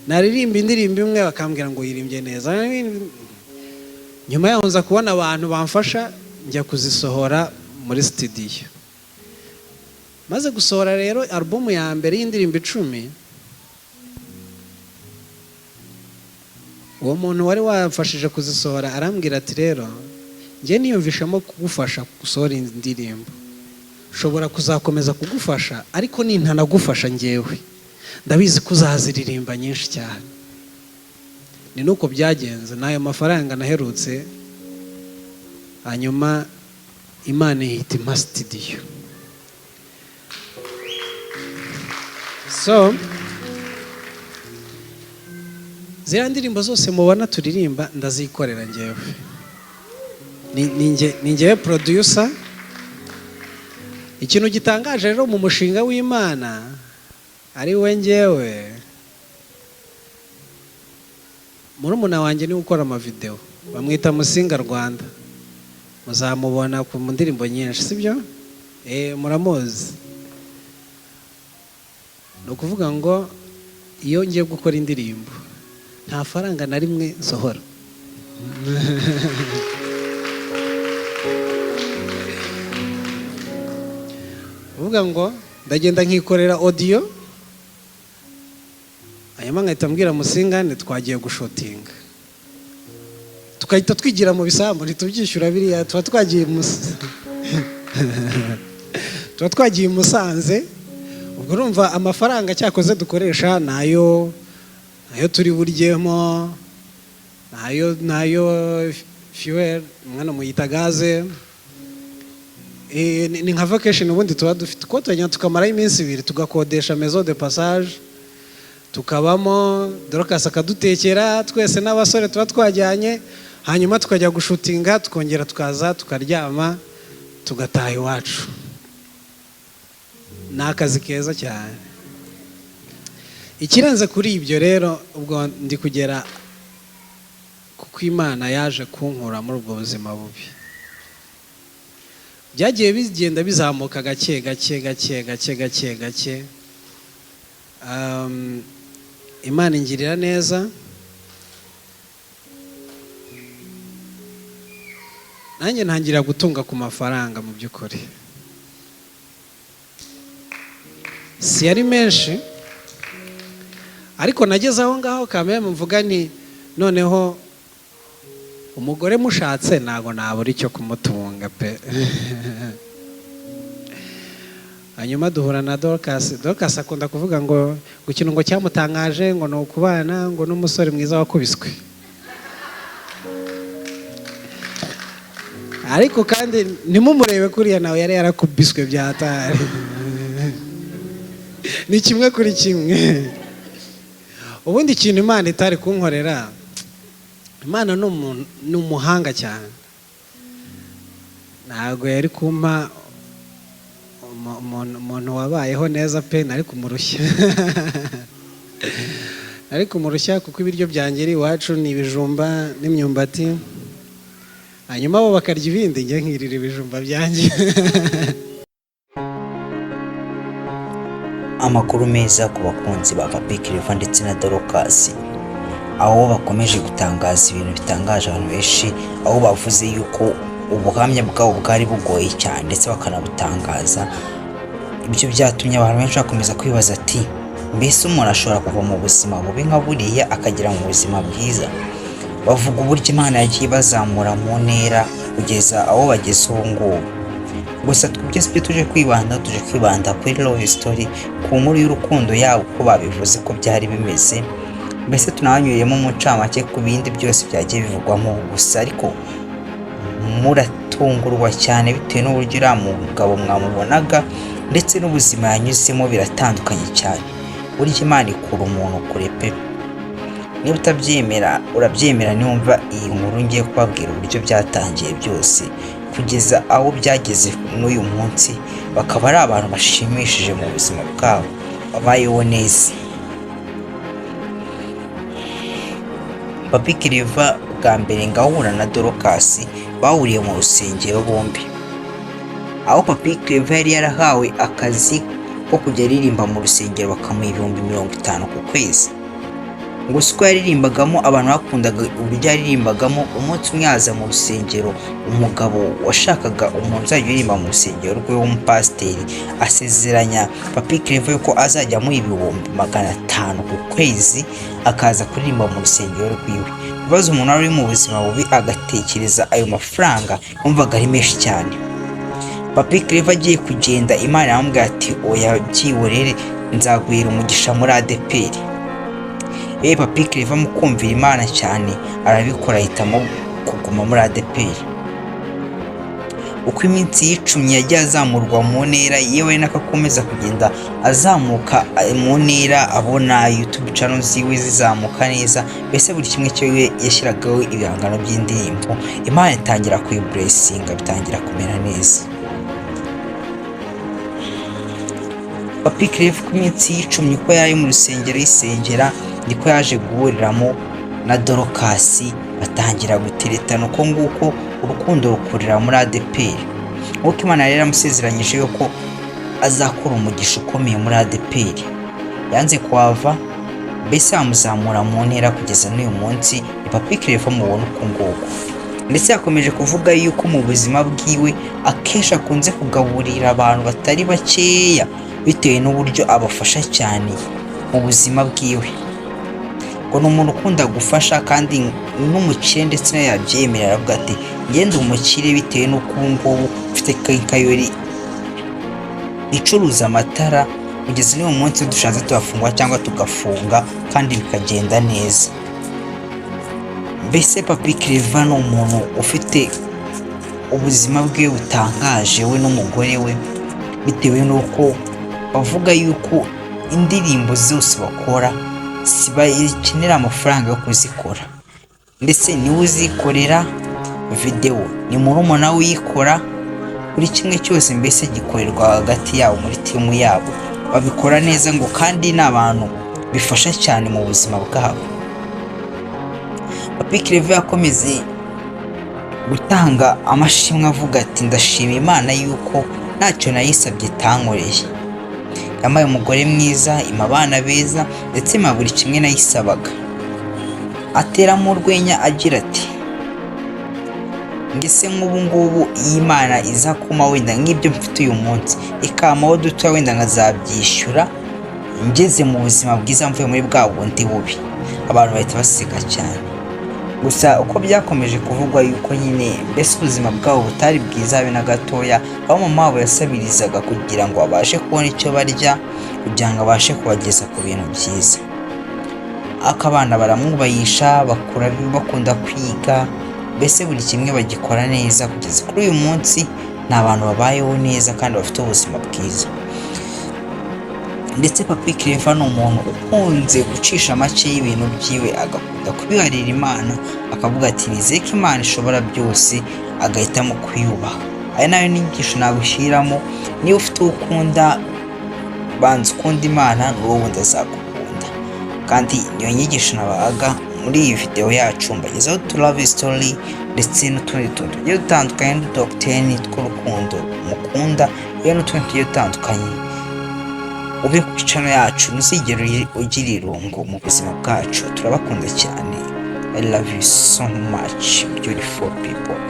naririmba indirimbo imwe bakambwira ngo yirimbye neza. Nyuma yaho nza kubona abantu bamfasha njya kuzisohora muri studio. Maze gusohora rero album ya mbere y'indirimbo 10, uwo muntu wari wamfashije kuzisohora arambwira ati rero njye niyumvishamo kugufasha gusohora indirimbo, ushobora kuzakomeza kugufasha ariko nintanagufasha njyewe ndabizi kuzaziririmba nyinshi cyane. Ni nuko byagenze. Nayo mafaranga naherutse, hanyuma Imana ihita impa studio. So ziriya ndirimbo zose mubona turirimba ndazikorera njyewe. Ni njyewe producer. Ikintu gitangaje rero mu mushinga w'Imana ari we njyewe, murumuna wanjye ni gukora amavideo, bamwita Musinga Rwanda, muzamubona ku ndirimbo nyinshi, sibyo? Muramuzi. No kuvuga ngo iyo ngiye gukora indirimbo nta faranga na rimwe nsohora. Uvuga ngo ndagenda nkikorera audio, hanyuma nkahita mbwira Musinga twagiye gushotinga, tukahita twigira mu bisambu ntitubyishyura biriya, tuba twagiye Musanze. Ubwo urumva amafaranga cyakoze dukoresha nayo turi buryemo, nayo fuel mwana muyita gaze. Ni nka vacation ubundi tuba dufite ko tujya tukamara iminsi 2 tugakodesha maison de passage, tukabamo Dorcas akadutekera twese n'abasore tuba twajyanye, hanyuma tukajya gushutinga, tukongera tukaza tukaryama tugataha iwacu. Ni akazi keza cyane. Ikirenze kuri ibyo rero, ubwo ndi kugera kuko Imana yaje kunkura muri ubwo buzima bubi. Byagiye bigenda bizamuka gake. Imana ingirira neza, nanjye ntangira gutunga ku mafaranga. Mu by'ukuri si yari menshi, ariko nageze aho ngaho kamere mvuga ni noneho umugore mushatse ntago nabura icyo kumutunga pe. Hanyuma duhura na Dorcas. Dorcas akunda kuvuga ngo ikintu ngo cyamutangaje ngo ni ukubana ngo n'umusore mwiza wakubiswe, ariko kandi nimumurebe kuriya nawe yari yarakubiswe byatari. Ni kimwe kuri kimwe. Ubundi ikintu Imana itari kunkorera, Imana ni umuhanga cyane. Ntabwo yari kumpa umuntu wabayeho neza pe, nari kumurushya kuko ibiryo byanjye iwacu ni ibijumba n'imyumbati, hanyuma bo bakarya ibindi, njye nkirira ibijumba byanjye. Amakuru meza ku bakunzi ba Papi Clever ndetse na Dorcas, aho bakomeje gutangaza ibintu bitangaje abantu benshi, aho bavuze yuko ubuhamya bwabo bwari bugoye cyane ndetse bakanabutangaza. Ibyo byatumye abantu benshi bakomeza kwibaza ati mbese umuntu ashobora kuva mu buzima bubi nka buriya akagera mu buzima bwiza? Bavuga uburyo Imana yagiye bazamura mu ntera kugeza aho bageze ubu ngubu. Gusa twese tuje kwibanda kuri love story, ku nkuru y'urukundo yabo uko babivuze ko byari bimeze. Mbese tunanyuyemo umucamake ku bindi byose byagiye bivugwamo, gusa ariko muratungurwa cyane bitewe n'uburyo uriya mugabo mwamubonaga ndetse n'ubuzima yanyuzemo biratandukanye cyane. Burya Imana ikura umuntu kure pe. Niba utabyemera urabyemera niwumva iyi nkuru ngiye kubabwira uburyo byatangiye byose kugeza aho byageze n'uyu munsi, bakaba ari abantu bashimishije mu buzima bwabo, babayeho neza. Papi Clever bwa mbere ngahura na Dorcas bahuriye mu rusengero bombi, aho Papi Clever yari yarahawe akazi ko kujya aririmba mu rusengero bakamuha 50,000 ku kwezi. ngo siko yaririmbagamo abantu bakundaga uburyo yaririmbagamo. Umunsi umwe yaza mu rusengero umugabo washakaga umuntu uzajya uririmba mu rusengero rwe w'umupasiteri, asezeranya Papi Clever ko azajya amuha ibihumbi 500 ku kwezi akaza kuririmba mu rusengero rwiwe. Ibibazo umuntu wari mu buzima bubi agatekereza ayo mafaranga yumvaga ari menshi cyane. Papi Clever agiye kugenda Imana yamubwira ati oya byihorere, nzaguhera umugisha muri ADPR. Papi Clever mu kumvira Imana cyane arabikora, ahitamo kuguma muri ADPR. Uko iminsi y'icumye yagiye azamurwa mu ntera, yewe n'akakomeza kugenda azamuka mu ntera, abona YouTube channel ziwe zizamuka neza, mbese buri kimwe cyo yashyiragaho ibihangano by'indirimbo. Imana itangira kuyiblessinga, bitangira kumera neza. Papi Clever ku minsi y'icumye uko yari mu rusengero yisengera, niko yaje guhuriramo na Dorcas, batangira guteretana. Uko nguko urukundo rukurira muri ADPR. Uko Imana yari yamusezeranyije yuko azakora umugisha ukomeye muri ADPR, yanze kuhava, mbese amuzamura mu ntera kugeza n'uyu munsi. Ni Papi Clever mubona uko nguko. Ndetse yakomeje kuvuga yuko mu buzima bwiwe akenshi akunze kugaburira abantu batari bakeya, bitewe n'uburyo abafasha cyane mu buzima bwiwe. Ngo ni umuntu ukunda gufasha kandi n'umukire, ndetse nawe yabyemerera aravuga ati ngende umukire bitewe n'uko ubu ngubu mfite kenkayori icuruza amatara, kugeza n'uyu munsi dushatse tubafungwa cyangwa tugafunga kandi bikagenda neza. Mbese Papi Clever ni umuntu ufite ubuzima bwe butangaje, we n'umugore we, bitewe n'uko bavuga yuko indirimbo zose bakora sibakenera amafaranga yo kuzikora, ndetse niwe uzikorera video, ni murumuna uyikora, buri kimwe cyose mbese gikorerwa hagati yabo muri timu yabo, babikora neza ngo kandi n'abantu bifasha cyane mu buzima bwabo. Papi Clever yakomeze gutanga amashimwe avuga ati ndashima Imana yuko ntacyo nayisabye itankoreye, yampaye umugore mwiza, ima abana beza, ndetse ma buri kimwe nayisabaga. Ateramo urwenya agira ati ngese nk'ubu ngubu iyi Imana iza kuma wenda nk'ibyo mfite uyu munsi, ikamuha duto wenda nkazabyishyura ngeze mu buzima bwiza, mvuye muri bwa bundi bubi. Abantu bahita baseka cyane. Gusa uko byakomeje kuvugwa yuko nyine mbese ubuzima bwabo butari bwiza habe na gatoya, aho mama wabo yasabirizaga kugira ngo babashe kubona icyo barya, kugira ngo abashe kubageza ku bintu byiza. Akabana baramwubayisha, bakura bakunda kwiga, mbese buri kimwe bagikora neza, kugeza kuri uyu munsi ni abantu babayeho neza kandi bafite ubuzima bwiza. Ndetse Papi Clever ni umuntu ukunze gucisha make y'ibintu byiwe, agakunda kubiharira Imana, akavuga ati nizeye ko Imana ishobora byose, agahitamo kuyubaha. Ari nayo nyigisho nagushyiramo, niba ufite uwo ukunda banza ukunda Imana, n'uwo wundi azagukunda. Kandi niyo nyigisho nabahaga muri iyi video yacu, mbagezaho love story ndetse n'utundi tuntu tugiye dutandukanye n'udokiteri tw'urukundo mukunda, iyo n'utundi tugiye dutandukanye. Ube ku channel yacu, ntuzigere ugira irungu mu buzima bwacu. Turabakunda cyane. I love you so much beautiful people.